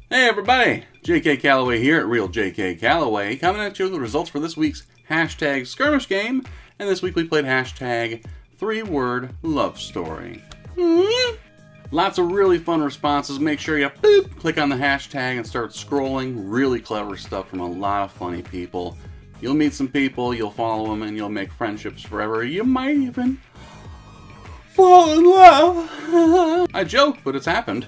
Hey everybody, JK Calloway here at Real JK Calloway, coming at you with the results for this week's hashtag skirmish game, and this week we played hashtag 3-word love story. Lots of really fun responses. Make sure you click on the hashtag and start scrolling. Really clever stuff from a lot of funny people. You'll meet some people, you'll follow them, and you'll make friendships forever. You might even fall in love. I joke, but it's happened.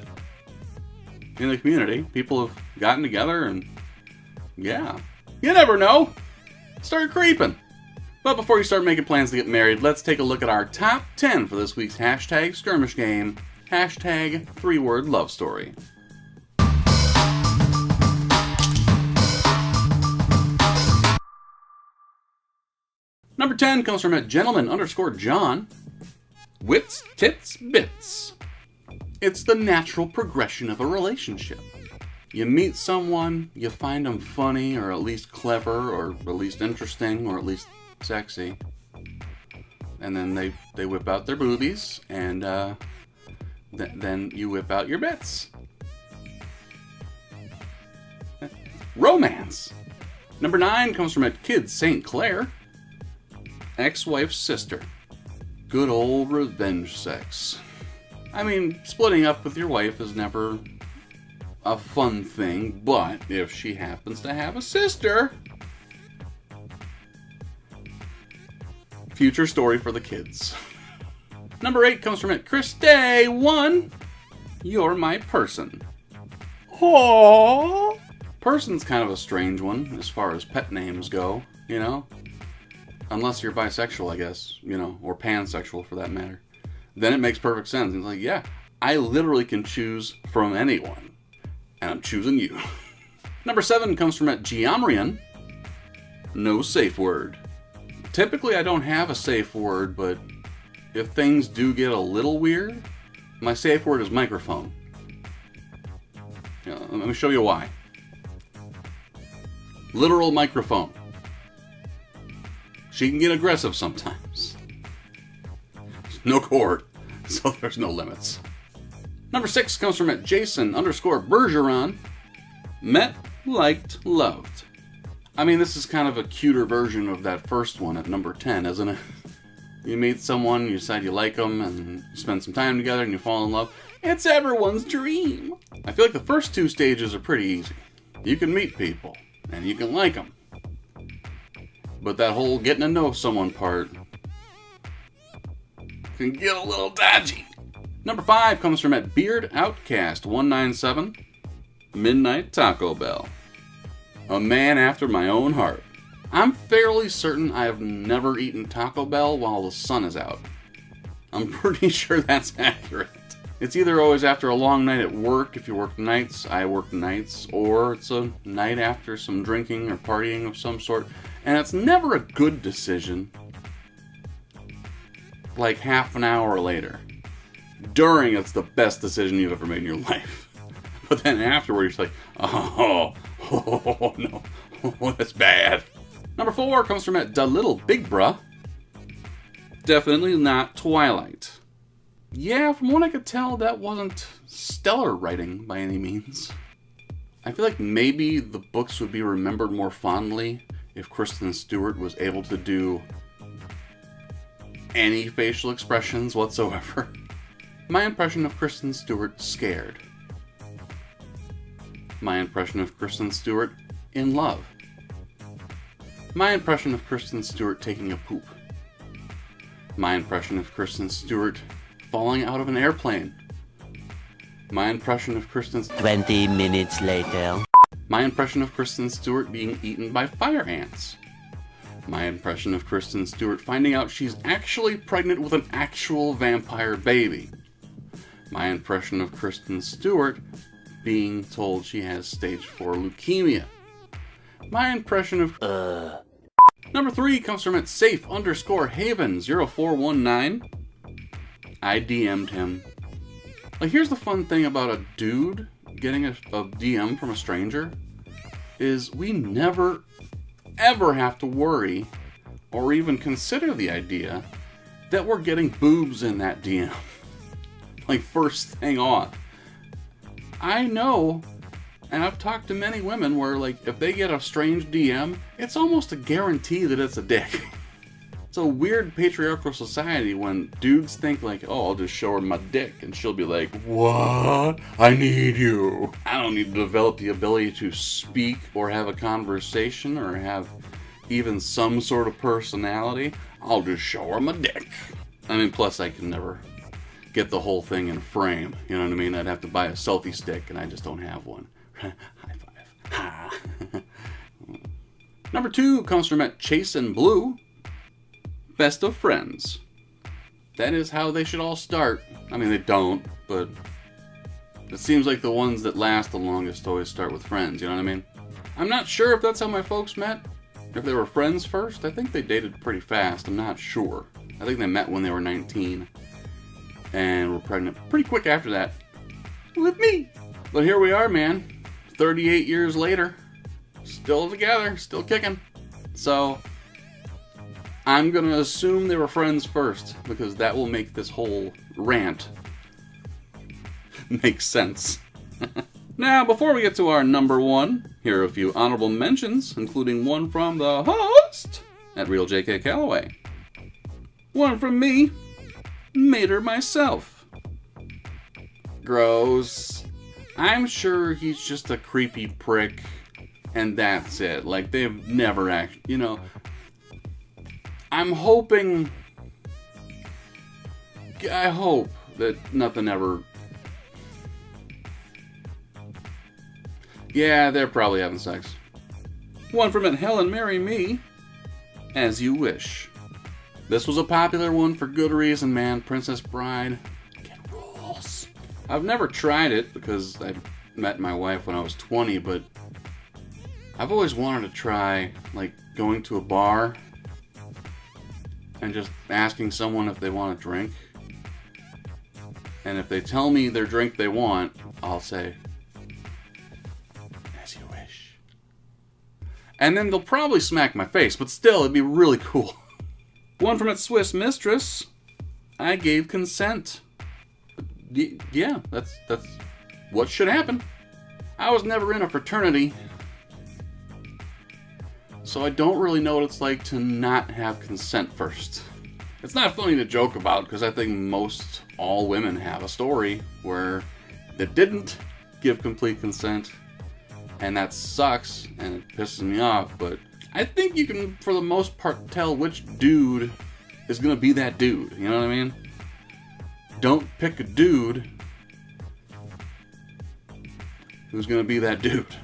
In the community, people have gotten together and, yeah, you never know. Start creeping. But before you start making plans to get married, let's take a look at our top 10 for this week's hashtag skirmish game, hashtag 3-word love story. Number 10 comes from @gentleman_John. Wits, tits, bits. It's the natural progression of a relationship. You meet someone, you find them funny, or at least clever, or at least interesting, or at least sexy. And then they whip out their boobies, and then you whip out your bits. Romance. Number 9 comes from @Kid St. Clair. Ex-wife's sister. Good old revenge sex. I mean, splitting up with your wife is never a fun thing, but if she happens to have a sister, future story for the kids. Number 8 comes from @ChrisDay1. You're my person. Aww. Person's kind of a strange one as far as pet names go, you know? Unless you're bisexual, I guess, you know, or pansexual for that matter. Then it makes perfect sense. It's like, yeah, I literally can choose from anyone. And I'm choosing you. Number 7 comes from @Geomrian. No safe word. Typically, I don't have a safe word, but if things do get a little weird, my safe word is microphone. Let me show you why. Literal microphone. She can get aggressive sometimes. No cord, so there's no limits. Number 6 comes from @Jason_Bergeron. Met, liked, loved. I mean, this is kind of a cuter version of that first one at number 10, isn't it? You meet someone, you decide you like them, and you spend some time together and you fall in love. It's everyone's dream. I feel like the first 2 stages are pretty easy. You can meet people, and you can like them. But that whole getting to know someone part can get a little dodgy. Number 5 comes from @BeardOutcast197. Midnight Taco Bell. A man after my own heart. I'm fairly certain I have never eaten Taco Bell while the sun is out. I'm pretty sure that's accurate. It's either always after a long night at work, if you work nights, I work nights, or it's a night after some drinking or partying of some sort, and it's never a good decision. Like half an hour later. During, it's the best decision you've ever made in your life. But then afterwards, you're like, oh no, that's bad. Number 4 comes from @Da Little Big Bruh. Definitely not Twilight. Yeah, from what I could tell, that wasn't stellar writing by any means. I feel like maybe the books would be remembered more fondly if Kristen Stewart was able to do any facial expressions whatsoever. My impression of Kristen Stewart, scared. My impression of Kristen Stewart, in love. My impression of Kristen Stewart taking a poop. My impression of Kristen Stewart falling out of an airplane. My impression of 20 minutes later. My impression of Kristen Stewart being eaten by fire ants. My impression of Kristen Stewart finding out she's actually pregnant with an actual vampire baby. My impression of Kristen Stewart being told she has stage 4 leukemia. My impression of... Number 3 comes from @safe_haven0419. I DM'd him. Like, here's the fun thing about a dude getting a DM from a stranger, is we never, ever have to worry or even consider the idea that we're getting boobs in that DM. Like, first thing on. I know And I've talked to many women where, like, if they get a strange DM, it's almost a guarantee that it's a dick. It's a weird patriarchal society when dudes think like, oh, I'll just show her my dick, and she'll be like, what? I need you. I don't need to develop the ability to speak or have a conversation or have even some sort of personality. I'll just show her my dick. I mean, plus I can never get the whole thing in frame. You know what I mean? I'd have to buy a selfie stick, and I just don't have one. High five. Ha. Number 2 comes from at Chase and Blue. Best of friends. That is how they should all start. I mean, they don't, but it seems like the ones that last the longest always start with friends, you know what I mean? I'm not sure if that's how my folks met. If they were friends first. I think they dated pretty fast. I'm not sure. I think they met when they were 19 and were pregnant pretty quick after that with me. But here we are, man. 38 years later. Still together. Still kicking. So I'm going to assume they were friends first, because that will make this whole rant make sense. Now, before we get to our number 1, here are a few honorable mentions, including one from the host at Real JK Calloway. One from me, made her myself. Gross. I'm sure he's just a creepy prick, and that's it. Like, they've never actually, you know... I hope that nothing ever... Yeah, they're probably having sex. One from it, Helen, marry me as you wish. This was a popular one for good reason, man. Princess Bride. Get rules. I've never tried it because I met my wife when I was 20, but I've always wanted to try, like, going to a bar and just asking someone if they want a drink. And if they tell me their drink they want, I'll say, as you wish. And then they'll probably smack my face, but still, it'd be really cool. One from its Swiss mistress. I gave consent. Yeah, that's what should happen. I was never in a fraternity, so I don't really know what it's like to not have consent first. It's not funny to joke about, because I think all women have a story where they didn't give complete consent, and that sucks, and it pisses me off, but I think you can, for the most part, tell which dude is going to be that dude, you know what I mean? Don't pick a dude who's going to be that dude.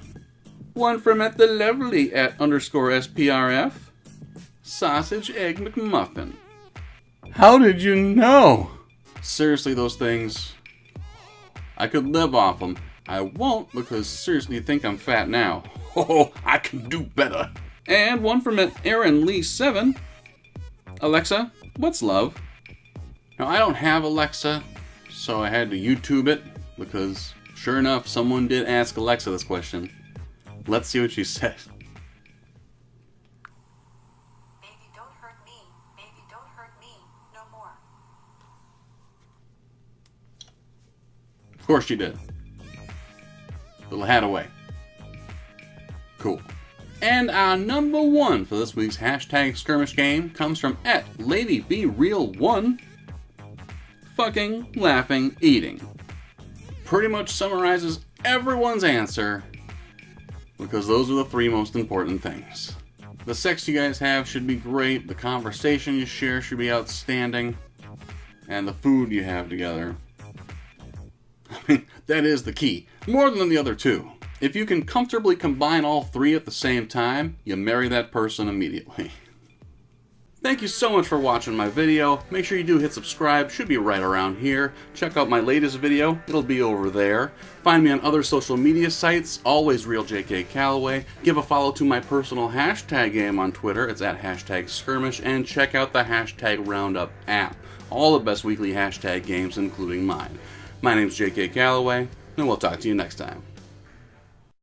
One from at the lovely at _SPRF. Sausage Egg McMuffin. How did you know? Seriously, those things, I could live off them. I won't, because seriously, you think I'm fat now. Oh, I can do better. And one from at Aaron Lee 7. Alexa, what's love? Now, I don't have Alexa, so I had to YouTube it, because sure enough, someone did ask Alexa this question. Let's see what she said. Baby, don't hurt me. Baby, don't hurt me. No more. Of course she did. Little hat away. Cool. And our number 1 for this week's hashtag skirmish game comes from @LadyBeReal1. Fucking, laughing, eating. Pretty much summarizes everyone's answer, because those are the 3 most important things. The sex you guys have should be great, the conversation you share should be outstanding, and the food you have together. I mean, that is the key. More than the other 2. If you can comfortably combine all 3 at the same time, you marry that person immediately. Thank you so much for watching my video. Make sure you do hit subscribe, should be right around here. Check out my latest video, it'll be over there. Find me on other social media sites, always Real JK Calloway. Give a follow to my personal hashtag game on Twitter, it's at #skirmish, and check out the hashtag Roundup app. All the best weekly hashtag games, including mine. My name's JK Calloway, and we'll talk to you next time.